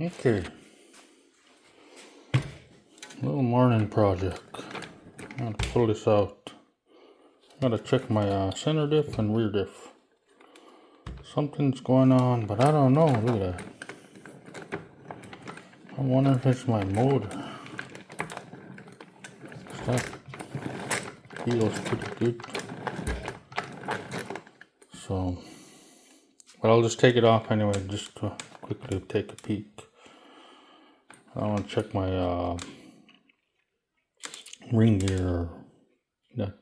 Okay, little morning project. I'm gonna pull this out. Gotta check my center diff and rear diff. Something's going on, but I don't know. Look at that. I wonder if it's my motor. That feels pretty good. So, but I'll just take it off anyway, just to quickly take a peek. I want to check my ring gear, that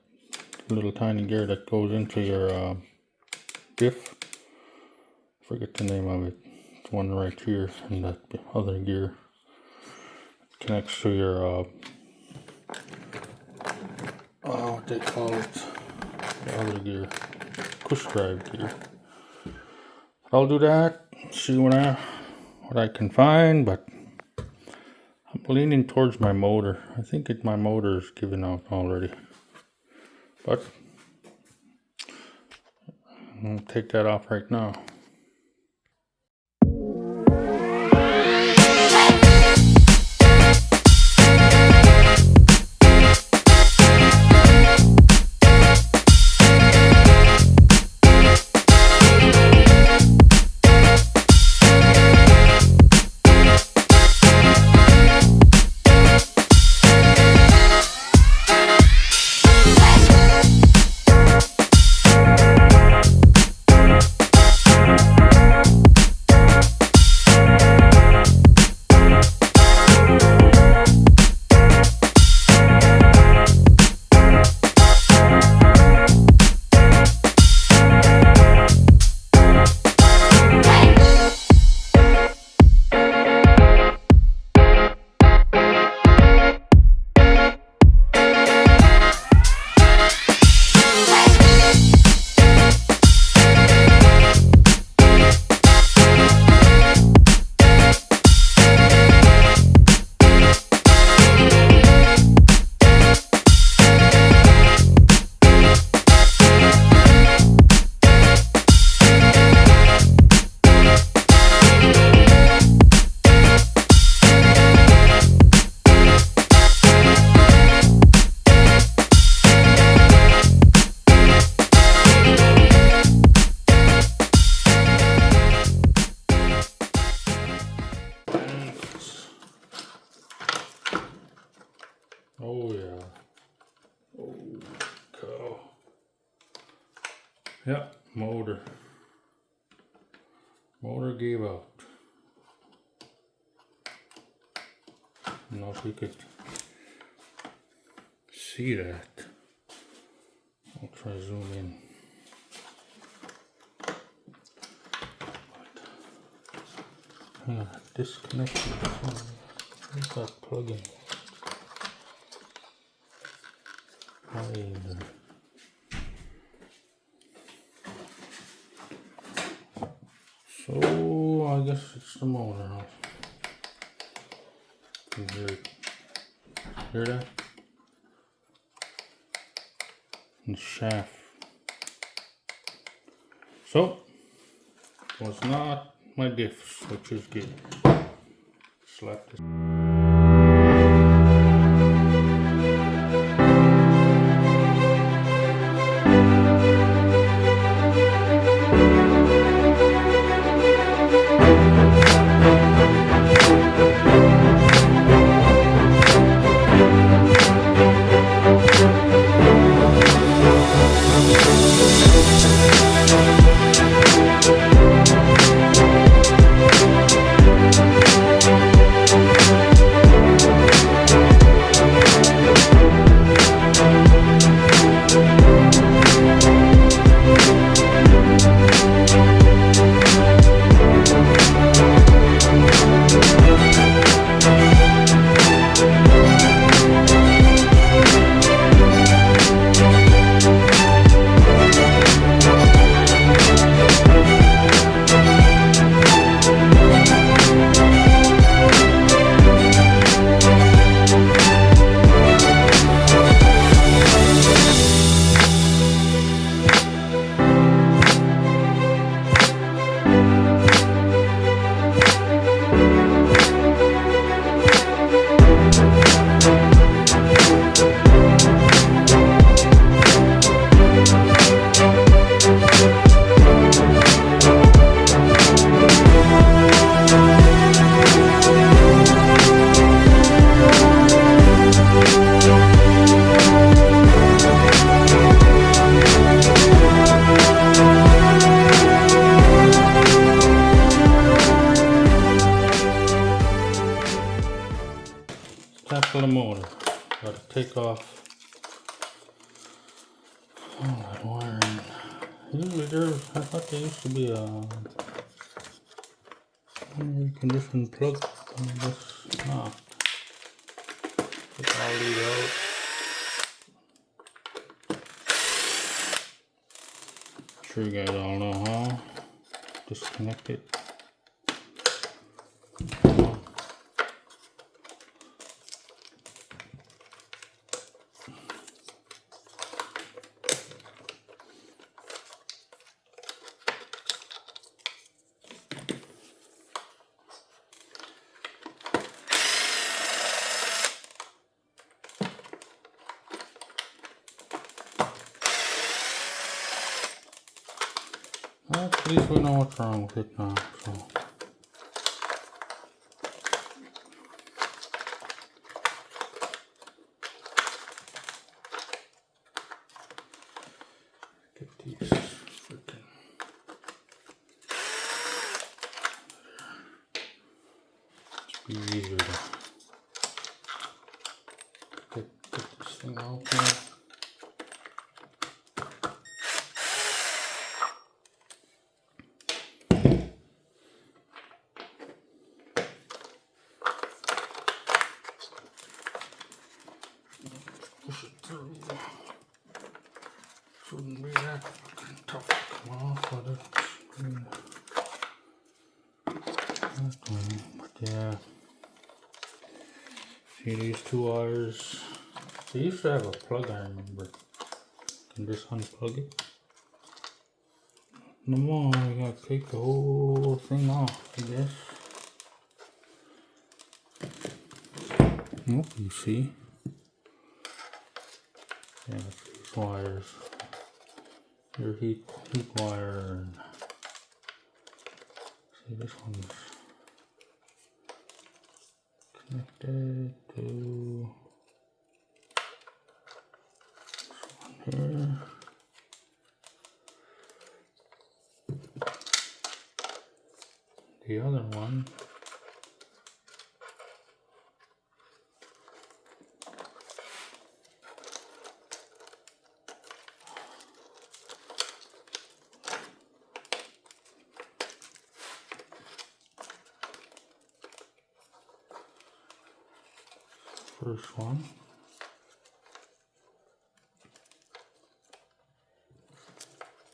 little tiny gear that goes into your diff. Forget the name of it. It's one right here, and that other gear connects to your what they call it, the other gear, push drive gear. I'll do that. See what I can find, but I'm leaning towards my motor. I think my motor is giving out already, but I'm gonna take that off right now. Oh yeah. Oh cow. Yeah, motor. Motor gave out. I don't know if you could see that. I'll try to zoom in. Yeah, disconnected. Where's that plug-in? So I guess it's the motor now. Can you hear that? And shaft. So it was not my diffs, which is good. Slap this. dismantle the motor. Gotta take off all that wiring. Usually there's, I thought there used to be a air conditioning plug. I guess not. Take all these out. Sure you guys all know how. Disconnect it. At least we know what's wrong with it now, so. Get these freaking. It's be easier to get this thing out there. Push it through. Shouldn't be that fucking tough to come off, but it's but yeah. See these two wires? They used to have a plug, I remember. Can just unplug it. No more, I gotta take the whole thing off, I guess. Oh, you see? Yeah, these wires. Your heat wire, and see this one's connected to this one here. The other one first one.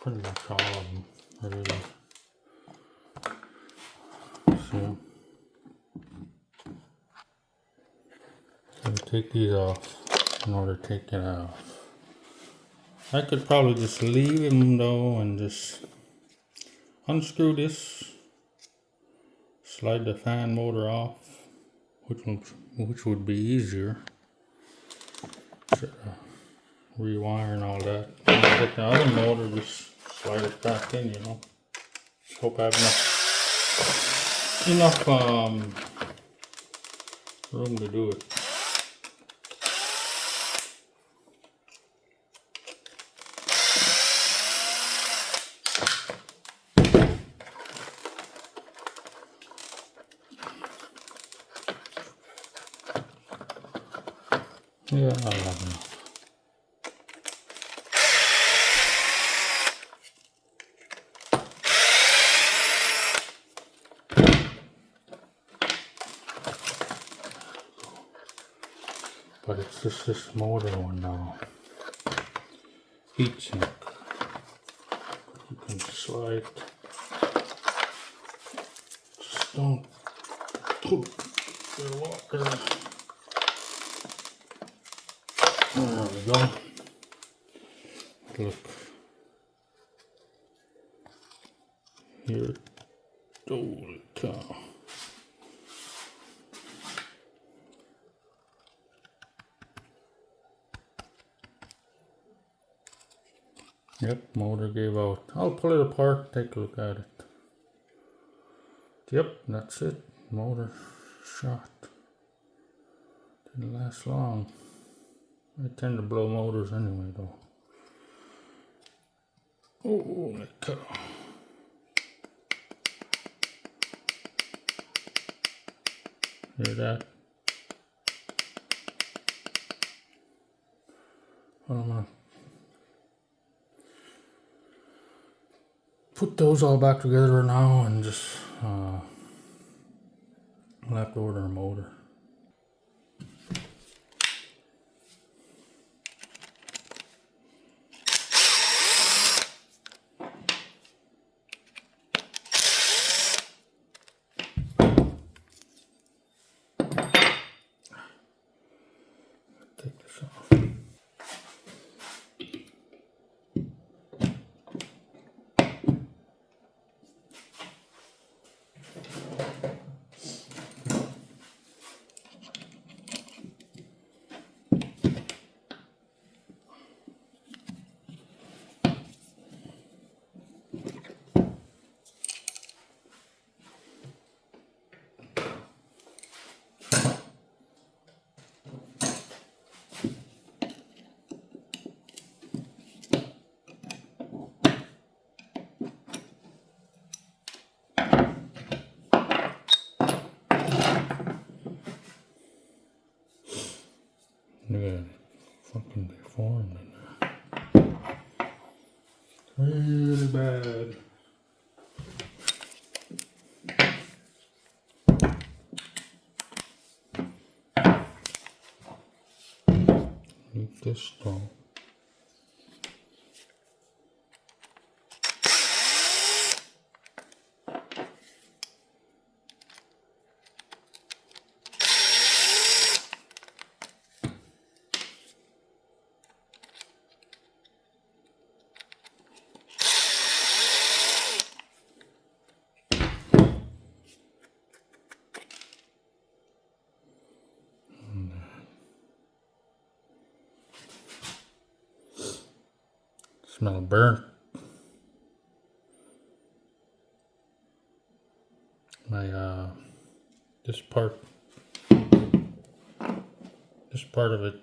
Pretty much all of them, really. So, take these off in order to take it off. I could probably just leave them though and just unscrew this, slide the fan motor off, which would be easier. Rewiring all that. Get the other motor, just slide it back in, you know. Just hope I have enough room to do it. Yeah, I'll have enough. But it's just this motor one now. Heat sink. You can slide. Just don't poop your water. There we go. Look. Here. Holy cow. Yep, motor gave out. I'll pull it apart, take a look at it. Yep, that's it. Motor shot. Didn't last long. I tend to blow motors anyway though. Holy cow. Hear that? I'm gonna put those all back together now and just I'll have to order a motor. Take this off. Look at it. Fucking deformed in there. Really bad. Leave this strong. Smell burnt. My this part of it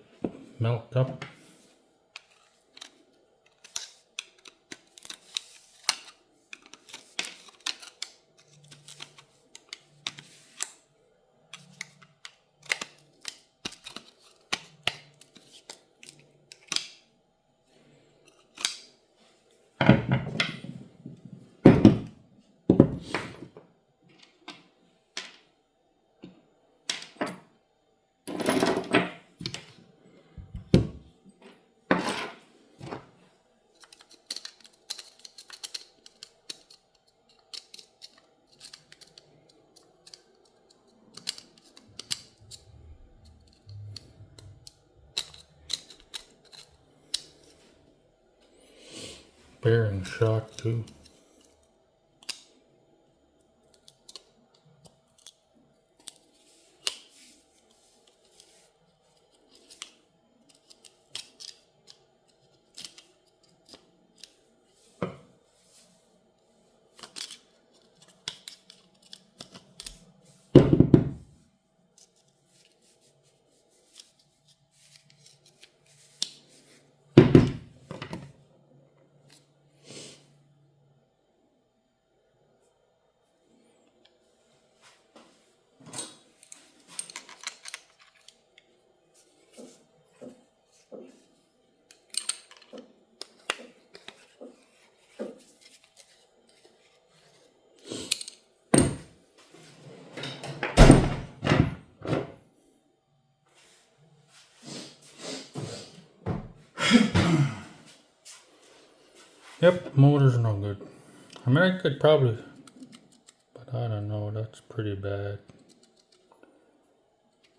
melt up. Bearing shot too. Yep, motor's no good. I mean, I could probably, but I don't know, that's pretty bad.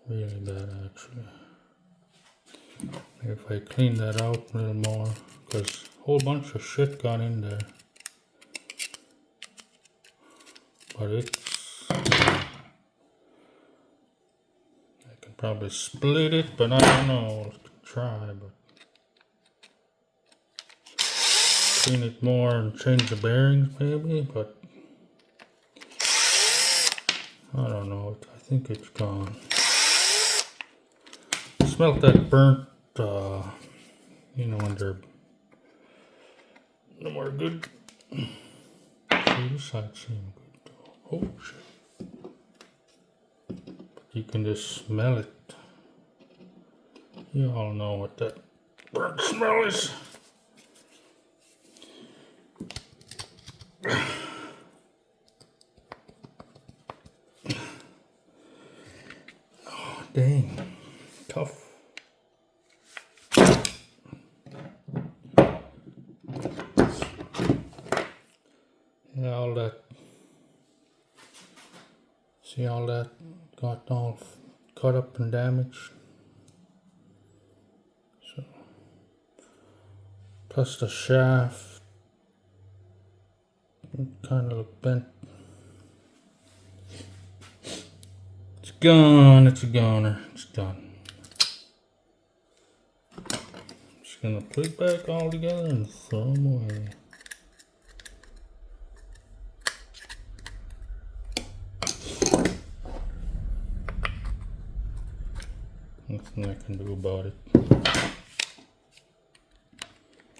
Really bad, actually. If I clean that out a little more, because a whole bunch of shit got in there. But it's, I can probably split it, but I don't know, I'll try, but. Clean it more and change the bearings maybe, but I don't know, I think it's gone. I smelled that burnt, you know, when they're no more good. See, this side seems good though. Oh shit. But you can just smell it. You all know what that burnt smell is. Oh, dang. Tough. Yeah, all that. See all that got all cut up and damaged. So, plus the shaft kind of look bent. It's gone. It's a goner. It's done. Just gonna put it back all together and throw them away. Nothing I can do about it.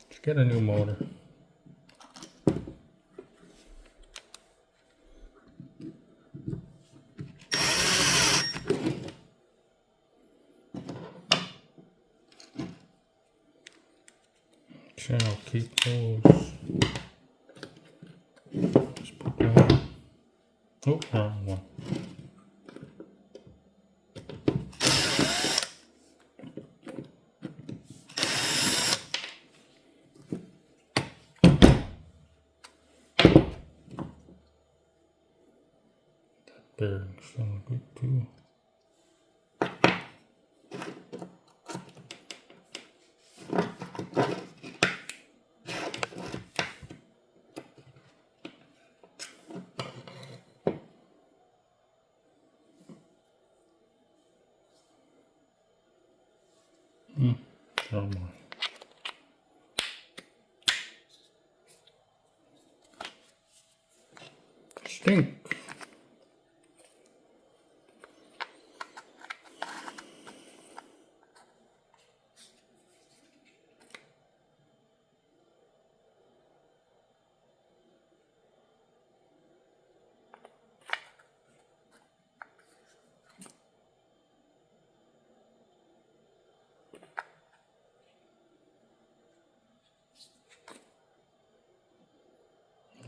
Let's get a new motor. Okay, I'll keep those. Just put one. Oh, wrong one. That bearing sound good too. Wrong one. Stink.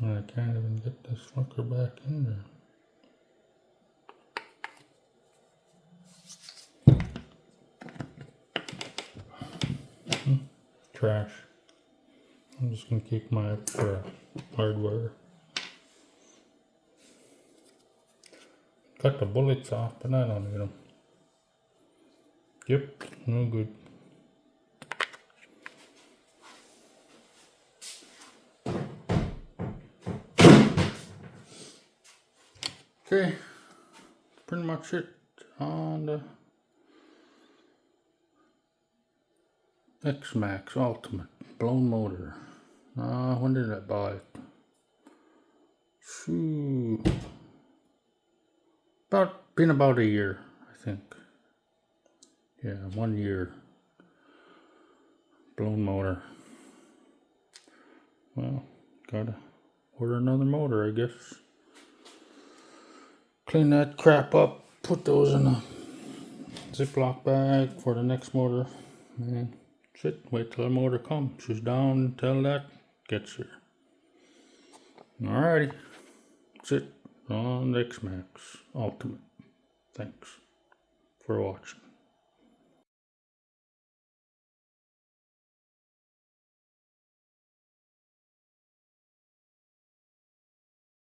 I can't even get this fucker back in there. Trash. I'm just gonna keep my extra hardware. Cut the bullets off, but I don't need them. Yep, no good. Okay, pretty much it on the X-Max Ultimate blown motor. When did I buy it? Shoo. Been about a year, I think. Yeah, 1 year. Blown motor. Well, gotta order another motor, I guess. Clean that crap up, put those in a Ziploc bag for the next motor, and that's it. Wait till the motor comes. She's down until that gets here. Alrighty, that's it on the X-Max Ultimate. Thanks for watching.